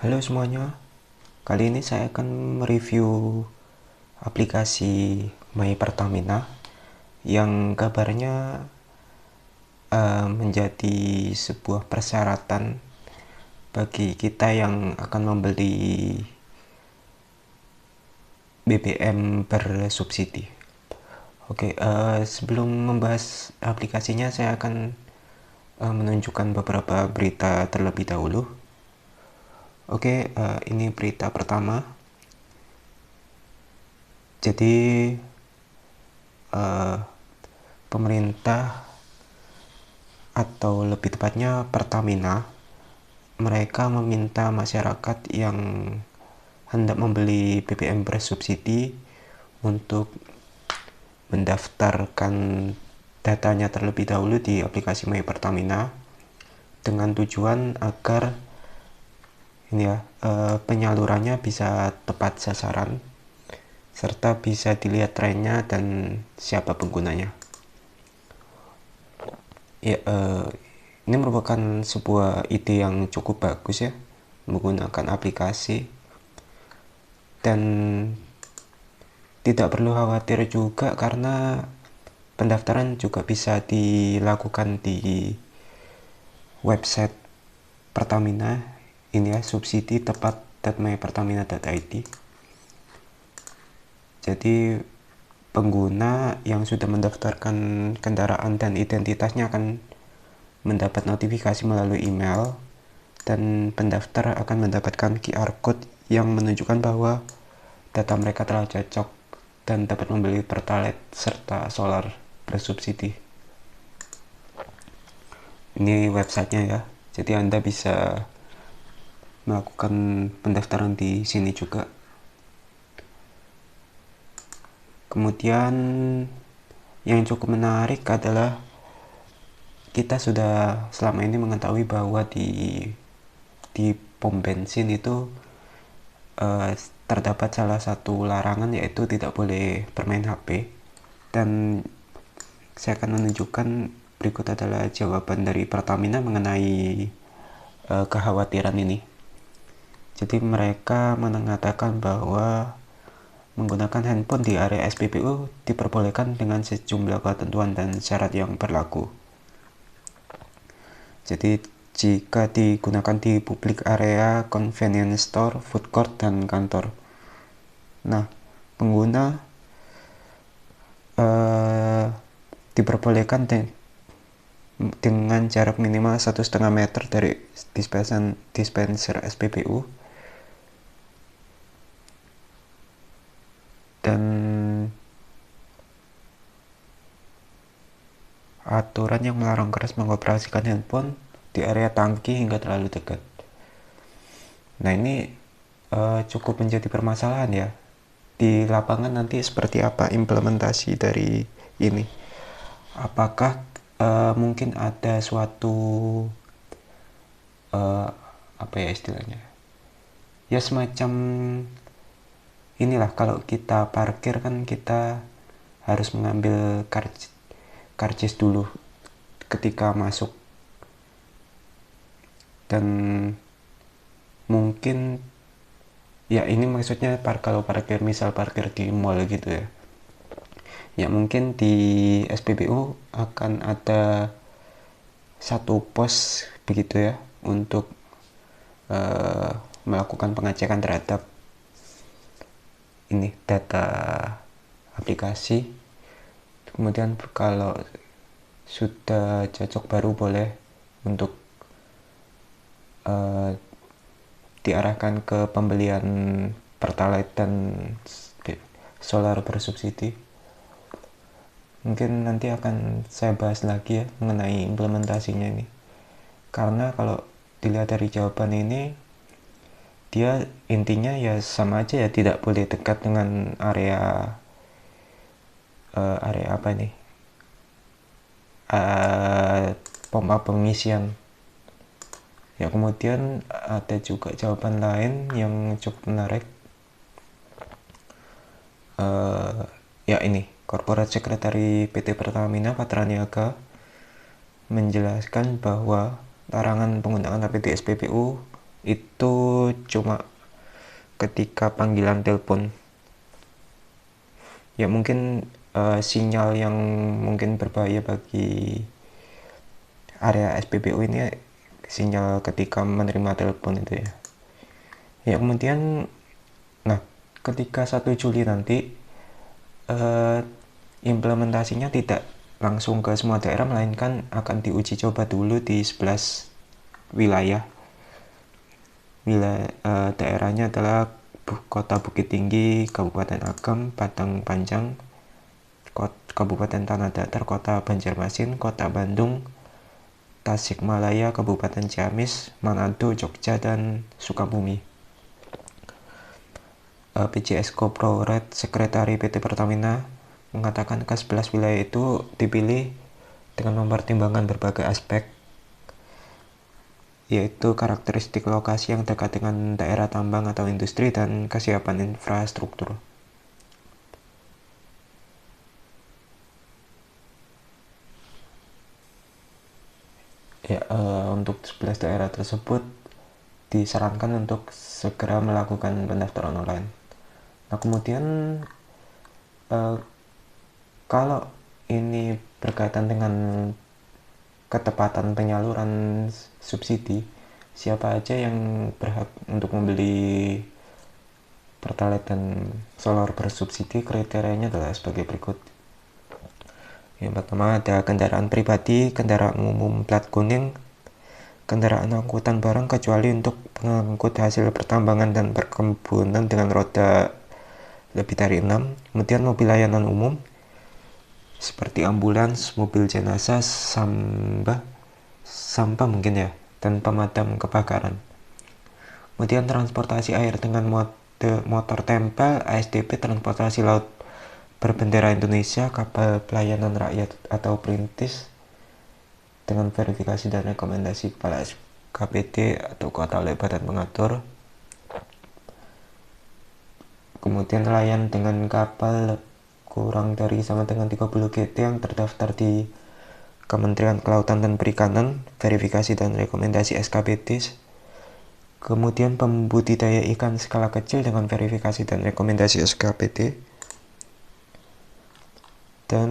Halo semuanya, kali ini saya akan mereview aplikasi My Pertamina yang kabarnya menjadi sebuah persyaratan bagi kita yang akan membeli BBM bersubsidi. Oke, sebelum membahas aplikasinya, saya akan menunjukkan beberapa berita terlebih dahulu. Oke, ini berita pertama. Jadi pemerintah, atau lebih tepatnya Pertamina, mereka meminta masyarakat yang hendak membeli BBM bersubsidi untuk mendaftarkan datanya terlebih dahulu di aplikasi My Pertamina dengan tujuan agar ini ya, penyalurannya bisa tepat sasaran serta bisa dilihat trennya dan siapa penggunanya. Ya, ini merupakan sebuah ide yang cukup bagus ya, menggunakan aplikasi, dan tidak perlu khawatir juga karena pendaftaran juga bisa dilakukan di website Pertamina ini ya, subsidi tepat.mypertamina.id. Jadi pengguna yang sudah mendaftarkan kendaraan dan identitasnya akan mendapat notifikasi melalui email, dan pendaftar akan mendapatkan QR code yang menunjukkan bahwa data mereka telah cocok dan dapat membeli Pertalite serta solar bersubsidi. Ini websitenya ya, jadi Anda bisa melakukan pendaftaran di sini juga. Kemudian yang cukup menarik adalah kita sudah selama ini mengetahui bahwa di pom bensin itu terdapat salah satu larangan, yaitu tidak boleh bermain HP. Dan saya akan menunjukkan berikut adalah jawaban dari Pertamina mengenai kekhawatiran ini. Jadi mereka mengatakan bahwa menggunakan handphone di area SPBU diperbolehkan dengan sejumlah ketentuan dan syarat yang berlaku. Jadi jika digunakan di public area, convenience store, food court, dan kantor. Nah, pengguna diperbolehkan dengan jarak minimal 1,5 meter dari dispenser SPBU, dan aturan yang melarang keras mengoperasikan handphone di area tangki hingga terlalu dekat. Nah, ini cukup menjadi permasalahan ya. Di lapangan nanti seperti apa implementasi dari ini? Apakah mungkin ada suatu apa ya istilahnya? Ya semacam inilah, kalau kita parkir kan kita harus mengambil karcis dulu ketika masuk, dan mungkin ya ini maksudnya kalau parkir, misal parkir di mall gitu ya, ya mungkin di SPBU akan ada satu pos begitu ya untuk melakukan pengecekan terhadap ini data aplikasi. Kemudian kalau sudah cocok baru boleh untuk diarahkan ke pembelian Pertalite dan solar bersubsidi. Mungkin nanti akan saya bahas lagi ya mengenai implementasinya ini, karena kalau dilihat dari jawaban ini, dia intinya ya sama aja ya, tidak boleh dekat dengan area apa nih, pompa pengisian ya. Kemudian ada juga jawaban lain yang cukup menarik, ya ini Corporate Secretary PT Pertamina Patraniaga menjelaskan bahwa larangan penggunaan HP di SPBU itu cuma ketika panggilan telepon. Ya mungkin sinyal yang mungkin berbahaya bagi area SPBU ini sinyal ketika menerima telepon itu ya. Ya kemudian, nah ketika 1 Juli nanti eh, implementasinya tidak langsung ke semua daerah, melainkan akan diuji coba dulu di 11 wilayah. Daerahnya adalah Kota Bukit Tinggi, Kabupaten Agam, Padang Panjang, Kabupaten Tanah Datar, Kota Banjarmasin, Kota Bandung, Tasikmalaya, Kabupaten Ciamis, Manado, Jogja, dan Sukabumi. PJS Corporate Sekretari PT Pertamina mengatakan ke-11 wilayah itu dipilih dengan mempertimbangkan berbagai aspek, yaitu karakteristik lokasi yang dekat dengan daerah tambang atau industri dan kesiapan infrastruktur. Ya, untuk 11 daerah tersebut disarankan untuk segera melakukan pendaftaran online. Nah, kemudian kalau ini berkaitan dengan ketepatan penyaluran subsidi, siapa aja yang berhak untuk membeli Pertalite dan solar bersubsidi? Kriterianya adalah sebagai berikut. Yang pertama ada kendaraan pribadi, kendaraan umum plat kuning, kendaraan angkutan barang kecuali untuk pengangkut hasil pertambangan dan perkebunan dengan roda lebih dari 6. Kemudian mobil layanan umum seperti ambulans, mobil jenazah, sampah mungkin ya, dan pemadam kebakaran. Kemudian transportasi air dengan mode motor tempel, ASDP, transportasi laut berbendera Indonesia, kapal pelayanan rakyat atau perintis dengan verifikasi dan rekomendasi kepala SKPD atau kota oleh badan pengatur. Kemudian nelayan dengan kapal kurang dari sama dengan 30 GT yang terdaftar di Kementerian Kelautan dan Perikanan, verifikasi dan rekomendasi SKPD. Kemudian pembudidaya ikan skala kecil dengan verifikasi dan rekomendasi SKPD. Dan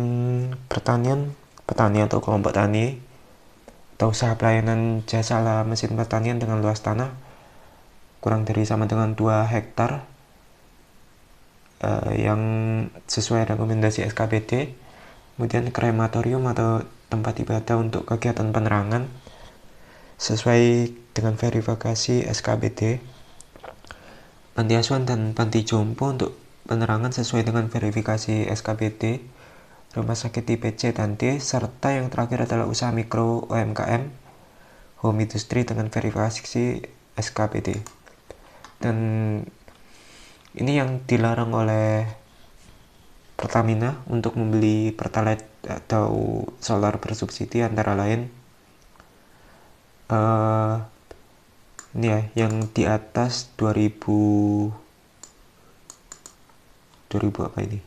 petani atau kelompok tani atau usaha pelayanan jasa mesin pertanian dengan luas tanah kurang dari sama dengan 2 hektar yang sesuai rekomendasi SKPD. Kemudian krematorium atau tempat ibadah untuk kegiatan penerangan sesuai dengan verifikasi SKPD. Panti asuhan dan panti jompo untuk penerangan sesuai dengan verifikasi SKPD. Rumah sakit tipe C dan D, serta yang terakhir adalah usaha mikro UMKM, home industry dengan verifikasi SKPD. Dan ini yang dilarang oleh Pertamina untuk membeli Pertalite atau solar bersubsidi antara lain ini ya, yang di atas 2000 apa ini?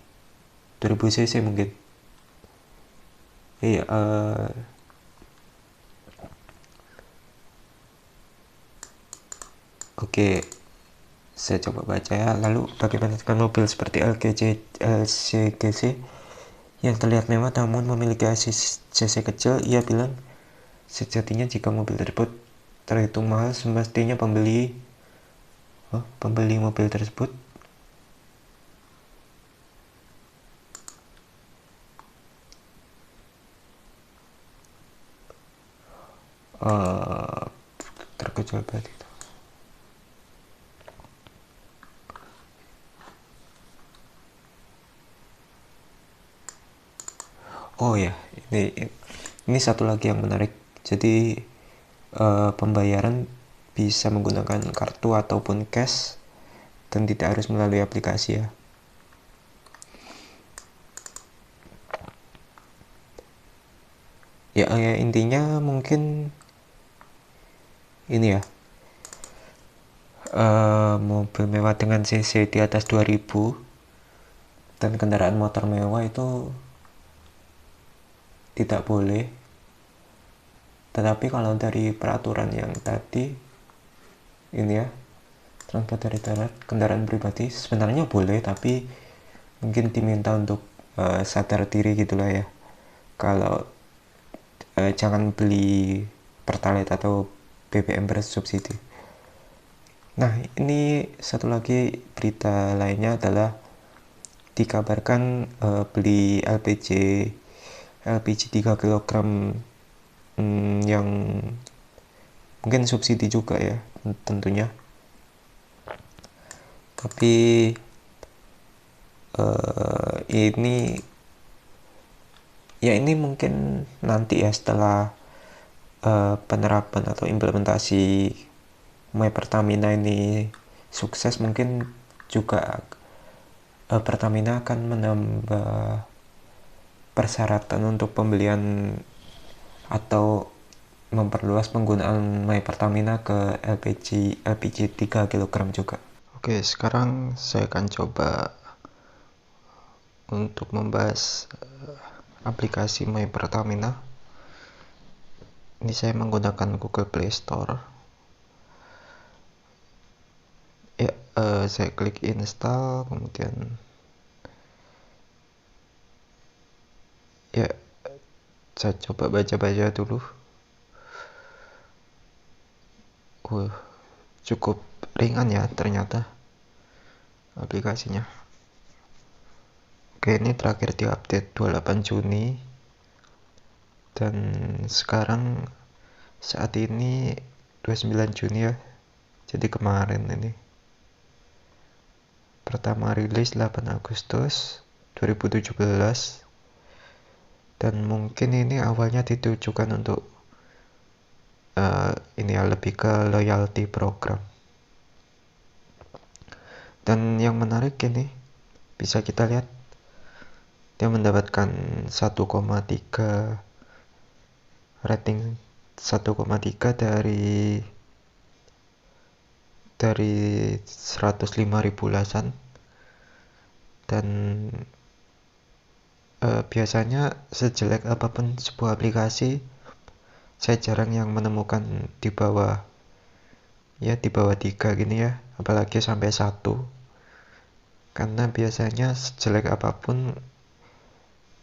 2000 cc mungkin. Iya, oke. Saya coba baca ya. Lalu bagaimana dengan mobil seperti LCGC yang terlihat mewah namun memiliki cc kecil? Ia bilang sejatinya jika mobil tersebut terhitung mahal, semestinya pembeli mobil tersebut terkecuali berarti itu. Oh ya, ini satu lagi yang menarik. Jadi pembayaran bisa menggunakan kartu ataupun cash dan tidak harus melalui aplikasi ya. Ya, intinya mungkin ini ya, mobil mewah dengan cc di atas 2000 dan kendaraan motor mewah itu tidak boleh. Tetapi kalau dari peraturan yang tadi ini ya, transport dari darat kendaraan pribadi sebenarnya boleh, tapi mungkin diminta untuk sadar diri gitulah ya, kalau jangan beli pertalite atau BBM bersubsidi. Nah, ini satu lagi berita lainnya adalah dikabarkan beli LPG 3 kg yang mungkin subsidi juga ya tentunya, tapi ini ya ini mungkin nanti ya setelah penerapan atau implementasi My Pertamina ini sukses, mungkin juga Pertamina akan menambah persyaratan untuk pembelian atau memperluas penggunaan My Pertamina ke LPG 3 kg juga. Oke, sekarang saya akan coba untuk membahas aplikasi My Pertamina. Ini saya menggunakan Google Play Store. Ya, saya klik install, kemudian ya saya coba baca-baca dulu. Cukup ringan ya ternyata aplikasinya. Oke, ini terakhir diupdate 28 Juni dan sekarang saat ini 29 Juni ya, jadi kemarin ini pertama rilis 8 Agustus 2017, dan mungkin ini awalnya ditujukan untuk ini ya, lebih ke loyalty program. Dan yang menarik ini bisa kita lihat dia mendapatkan 1,3 rating 1,3 dari 105.000 ulasan, dan biasanya sejelek apapun sebuah aplikasi, saya jarang yang menemukan di bawah 3 gini ya, apalagi sampai 1, karena biasanya sejelek apapun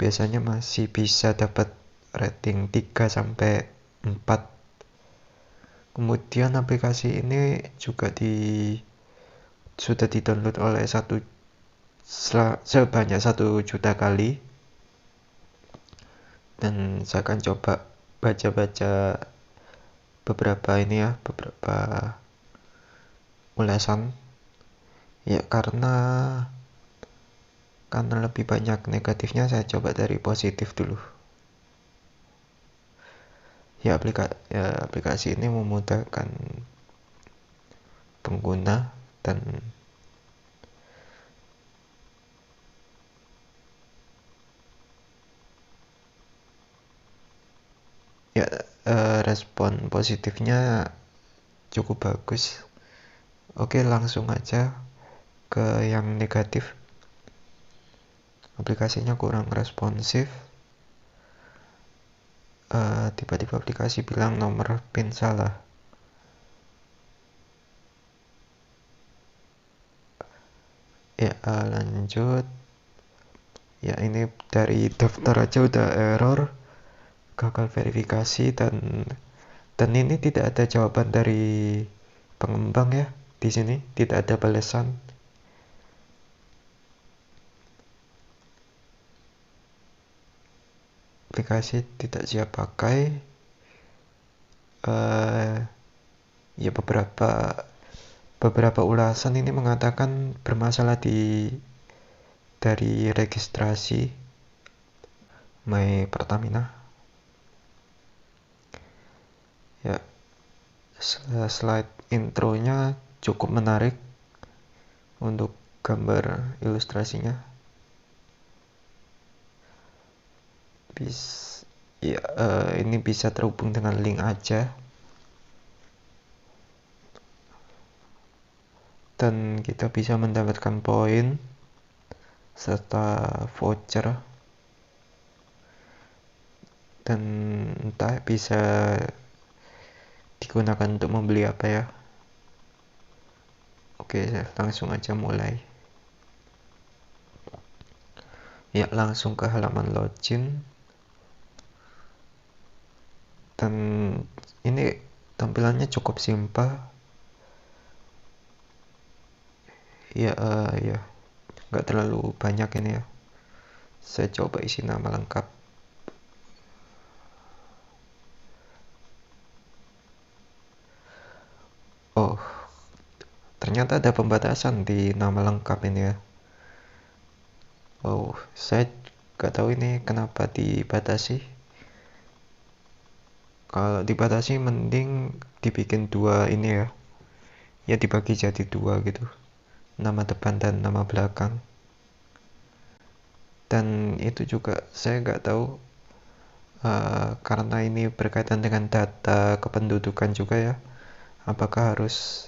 biasanya masih bisa dapat rating 3 sampai 4. Kemudian aplikasi ini juga sudah di-download oleh sebanyak 1 juta kali, dan saya akan coba baca-baca beberapa ulasan ya, karena lebih banyak negatifnya, saya coba dari positif dulu. Ya, aplikasi ini memudahkan pengguna dan ya, respon positifnya cukup bagus. Oke, langsung aja ke yang negatif. Aplikasinya kurang responsif. Tiba-tiba aplikasi bilang nomor PIN salah. Ya, lanjut. Ya, ini dari daftar aja udah error, gagal verifikasi, dan ini tidak ada jawaban dari pengembang ya. Di sini tidak ada balasan. Aplikasi tidak siap pakai. Ya, beberapa ulasan ini mengatakan bermasalah dari registrasi My Pertamina. Ya, slide intronya cukup menarik untuk gambar ilustrasinya. Ini bisa terhubung dengan link aja, dan kita bisa mendapatkan poin serta voucher, dan entah bisa digunakan untuk membeli apa ya. Oke, langsung aja mulai. Ya, langsung ke halaman login. Dan ini tampilannya cukup simpel. Ya, ya, nggak terlalu banyak ini ya. Saya coba isi nama lengkap. Oh, ternyata ada pembatasan di nama lengkap ini ya. Oh, saya nggak tahu ini kenapa dibatasi. Kalau dibatasi mending dibikin dua ini ya. Ya dibagi jadi dua gitu. Nama depan dan nama belakang. Dan itu juga saya nggak tahu karena ini berkaitan dengan data kependudukan juga ya. Apakah harus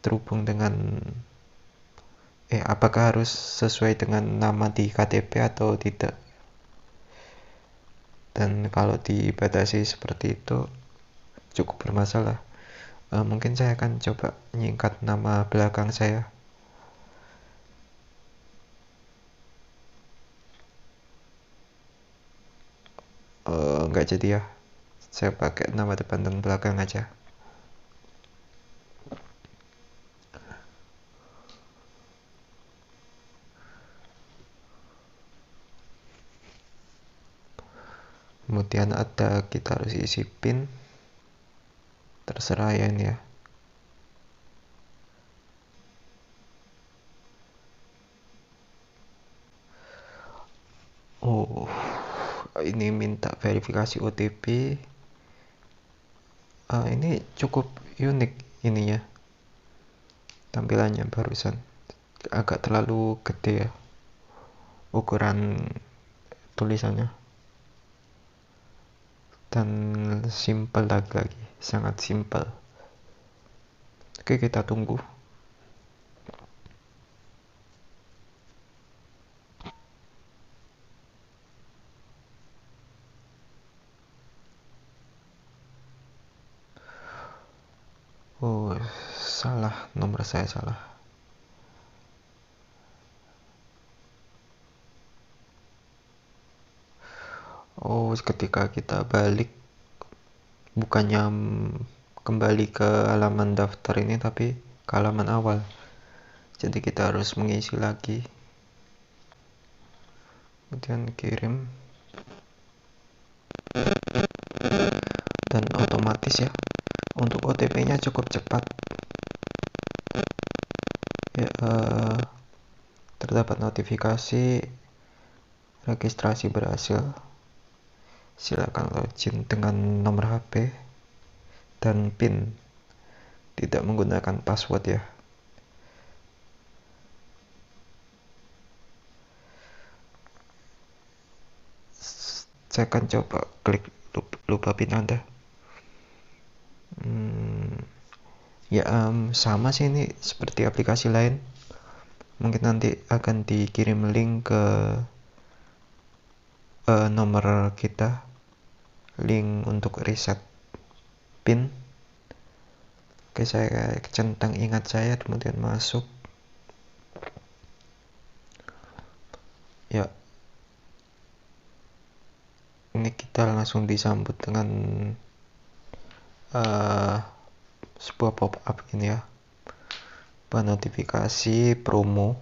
terhubung dengan apakah harus sesuai dengan nama di KTP atau tidak? Dan kalau dibatasi seperti itu cukup bermasalah. Mungkin saya akan coba nyingkat nama belakang saya. Nggak jadi ya. Saya pakai nama depan dan belakang aja. Kemudian kita harus isi PIN. Terserah ya ini ya. Oh, ini minta verifikasi OTP. Ini cukup unik ininya. Tampilannya barusan agak terlalu gede ya. Ukuran tulisannya. Dan simple lagi, sangat simple. Oke, kita tunggu. Oh, salah, nomor saya salah. Oh, ketika kita balik bukannya kembali ke halaman daftar ini tapi ke halaman awal. Jadi kita harus mengisi lagi. Kemudian kirim. Dan otomatis ya. Untuk OTP-nya cukup cepat. Ya, terdapat notifikasi registrasi berhasil. Silakan login dengan nomor HP dan PIN. Tidak menggunakan password ya. Saya akan coba klik lupa PIN Anda. Ya, sama sih ini seperti aplikasi lain. Mungkin nanti akan dikirim link ke nomor kita, link untuk reset PIN. Oke, saya centang ingat saya kemudian masuk. Ya, ini kita langsung disambut dengan sebuah pop-up ini ya, notifikasi promo.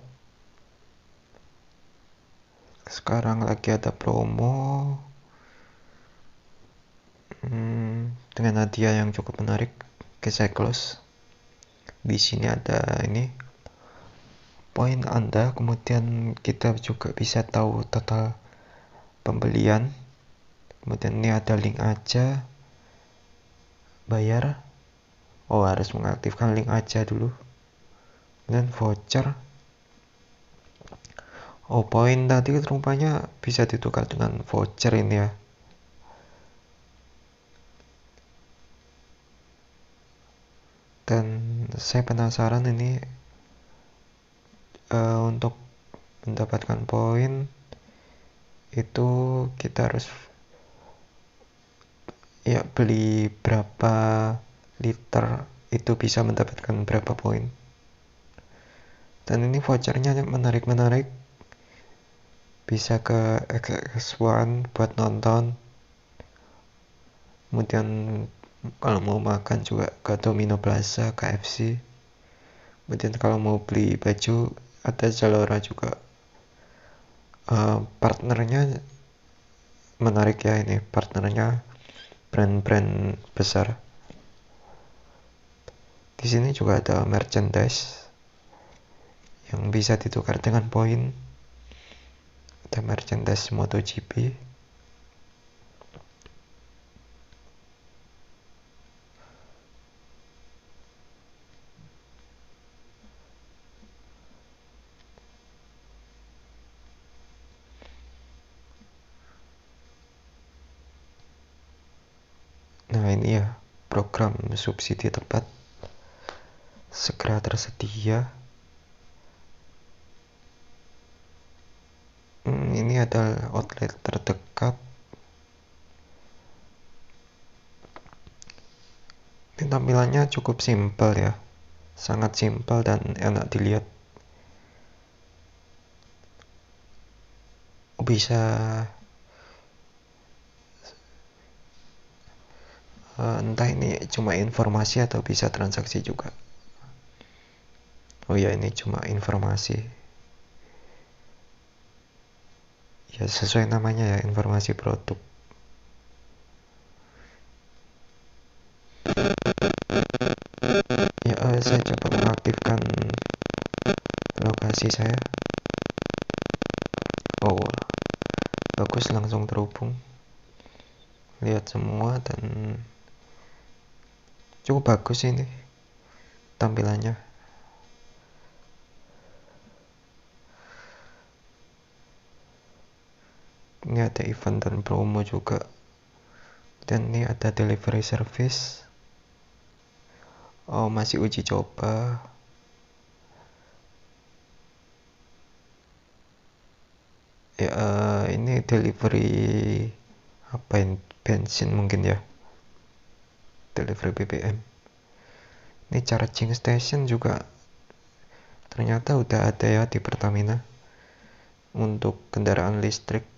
Sekarang lagi ada promo dengan hadiah yang cukup menarik. Oke, saya close. Di sini ada ini poin Anda, kemudian kita juga bisa tahu total pembelian. Kemudian ini ada link aja, bayar. Oh, harus mengaktifkan link aja dulu. Dan voucher. Oh, poin tadi rupanya bisa ditukar dengan voucher ini ya. Dan saya penasaran ini untuk mendapatkan poin itu kita harus ya beli berapa liter itu bisa mendapatkan berapa poin. Dan ini vouchernya menarik-menarik, bisa ke XX1 buat nonton, kemudian kalau mau makan juga ke Domino Plaza, KFC, kemudian kalau mau beli baju ada Zalora juga. Partnernya menarik ya, ini partnernya brand-brand besar. Di sini juga ada merchandise yang bisa ditukar dengan poin. Ada merchandise MotoGP. Nah ini ya, program subsidi tepat segera tersedia. Ini adalah outlet terdekat. Ini tampilannya cukup simpel ya, sangat simpel dan enak dilihat. Bisa entah ini cuma informasi atau bisa transaksi juga. Oh ya, ini cuma informasi. Ya sesuai namanya ya, informasi produk. Ya saya coba mengaktifkan lokasi saya. Oh bagus, langsung terhubung, lihat semua, dan cukup bagus ini tampilannya. Ini ada event dan promo juga, dan ini ada delivery service. Oh masih uji coba. Ya ini delivery apa ini, bensin mungkin ya, delivery BBM. Ini charging station juga ternyata udah ada ya di Pertamina untuk kendaraan listrik.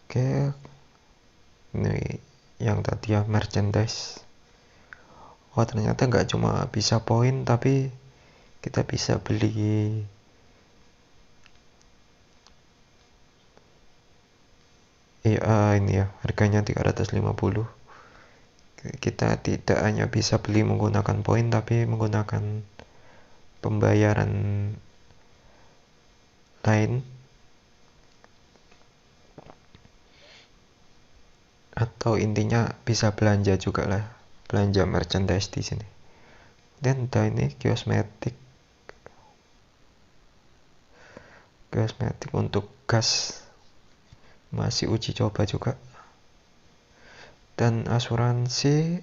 Oke, ini yang tadi ya, merchandise. Oh ternyata nggak cuma bisa poin, tapi kita bisa beli ini ya, harganya 350. Kita tidak hanya bisa beli menggunakan poin, tapi menggunakan pembayaran lain, atau intinya bisa belanja juga lah, belanja merchandise di sini. Dan ada ini kosmetik untuk gas, masih uji coba juga. Dan asuransi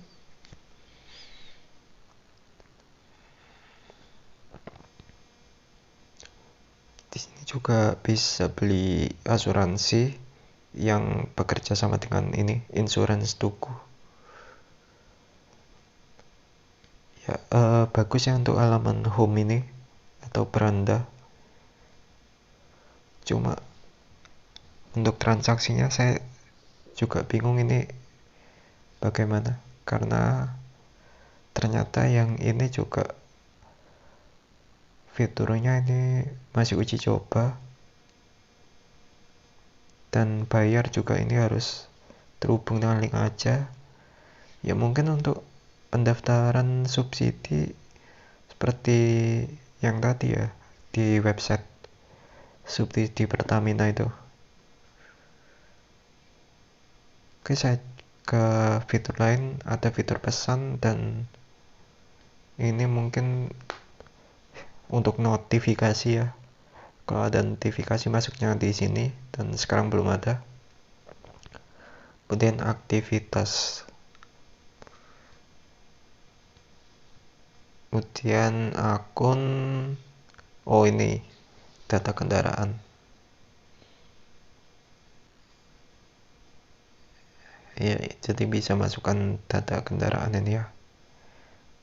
di sini juga bisa beli asuransi yang bekerja sama dengan ini, Insurance Tuku. Ya bagus ya untuk halaman home ini atau beranda. Cuma untuk transaksinya saya juga bingung ini bagaimana, karena ternyata yang ini juga fiturnya ini masih uji coba, dan bayar juga ini harus terhubung dengan link aja. Ya mungkin untuk pendaftaran subsidi seperti yang tadi ya, di website subsidi Pertamina itu. Oke, saya ke fitur lain, ada fitur pesan, dan ini mungkin untuk notifikasi ya. Kalau ada notifikasi masuknya di sini, dan sekarang belum ada. Kemudian aktivitas, kemudian akun, oh ini data kendaraan. Ya, jadi bisa masukkan data kendaraan ini ya.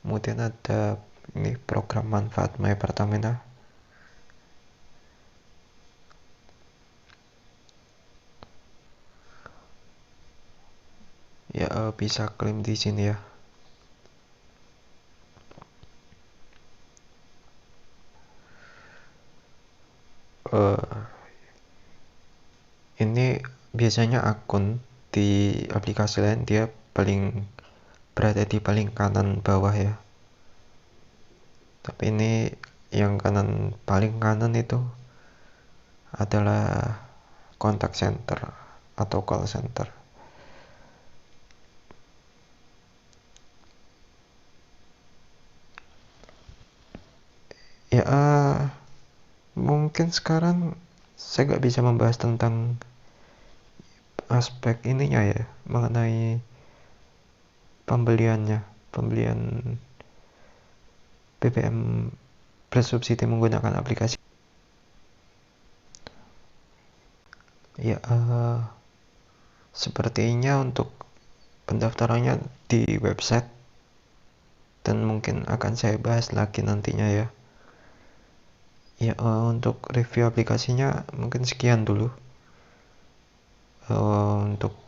Kemudian ada ini program manfaat My Pertamina. Ya, bisa klaim di sini ya. Eh, ini biasanya akun di aplikasi lain dia paling berada di paling kanan bawah ya. Tapi ini yang paling kanan itu adalah contact center atau call center. Ya, mungkin sekarang saya nggak bisa membahas tentang aspek ininya ya, mengenai pembelian BBM bersubsidi menggunakan aplikasi. Ya, sepertinya untuk pendaftarannya di website, dan mungkin akan saya bahas lagi nantinya ya. Ya, untuk review aplikasinya mungkin sekian dulu. Untuk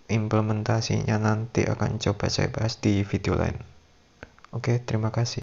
implementasinya nanti akan coba saya bahas di video lain. Oke, terima kasih.